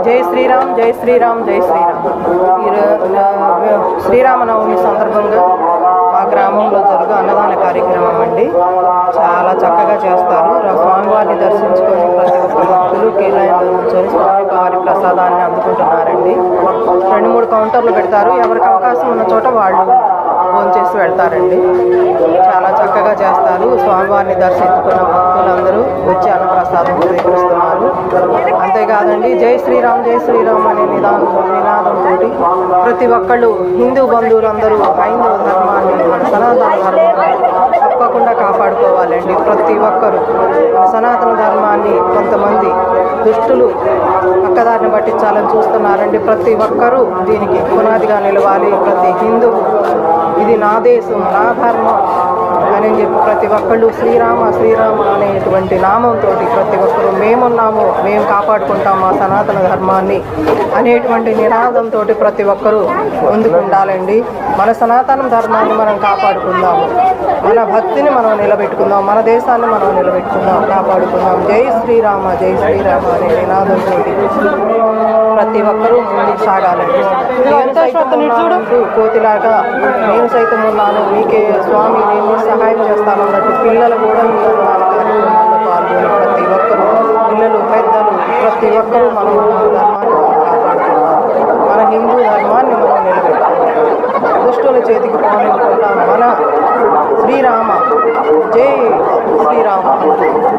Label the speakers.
Speaker 1: జై శ్రీరామ్, జై శ్రీరామ్, జై శ్రీరామ్. శ్రీరామనవమి సందర్భంగా మా గ్రామంలో జరుగు అన్నదాన కార్యక్రమం అండి. చాలా చక్కగా చేస్తారు. స్వామివారిని దర్శించుకొని ప్రతి ఒక్క భక్తులు కీలైన్లో నుంచొని స్వామివారి ప్రసాదాన్ని అందుకుంటున్నారండి. 2-3 కౌంటర్లు పెడతారు. ఎవరికి అవకాశం ఉన్న చోట వాళ్ళు భోంచేసి వెళ్తారండి. చాలా చక్కగా చేస్తారు. స్వామివారిని దర్శించుకున్న భక్తులందరూ వచ్చి అన్నప్రసాదం స్వీకరిస్తున్నారు. అంతేకాదండి, జై శ్రీరామ్, జై శ్రీరామ్ అనే నినాదంతో ప్రతి ఒక్కళ్ళు హిందూ బంధువులందరూ హైందవ ధర్మాన్ని, మన సనాతన ధర్మాన్ని తప్పకుండా కాపాడుకోవాలండి. ప్రతి ఒక్కరూ మన సనాతన ధర్మాన్ని కొంతమంది దుష్టులు పక్కదారిని పట్టించాలని చూస్తున్నారండి. ప్రతి ఒక్కరూ దీనికి పునాదిగా నిలవాలి. ప్రతి హిందువు ఇది నా దేశం, నా ధర్మం అని చెప్పి ప్రతి ఒక్కళ్ళు శ్రీరామ శ్రీరామ అనేటువంటి నామంతో ప్రతి ఒక్కరూ మేమున్నాము, మేము కాపాడుకుంటాం మా సనాతన ధర్మాన్ని అనేటువంటి నినాదంతో ప్రతి ఒక్కరూ ముందుకు ఉండాలండి. మన సనాతన ధర్మాన్ని మనం కాపాడుకుందాము, మన భక్తిని మనం నిలబెట్టుకుందాం, మన దేశాన్ని మనం నిలబెట్టుకుందాం, కాపాడుకుందాం. జై శ్రీరామ, జై శ్రీరామ అనే నినాదంతో ప్రతి ఒక్కరూ ముందుకు సాగాలండి. నేను సైతం కోతిలాగా నేను సైతం ఉన్నాను, మీకే స్వామి నేను సహాయం చేస్తాను అన్నట్టు పిల్లలు కూడా ఈ కార్యక్రమంలో పాల్గొని ప్రతి ఒక్కరూ, పిల్లలు పెద్దలు ప్రతి ఒక్కరూ మనం ధర్మాన్ని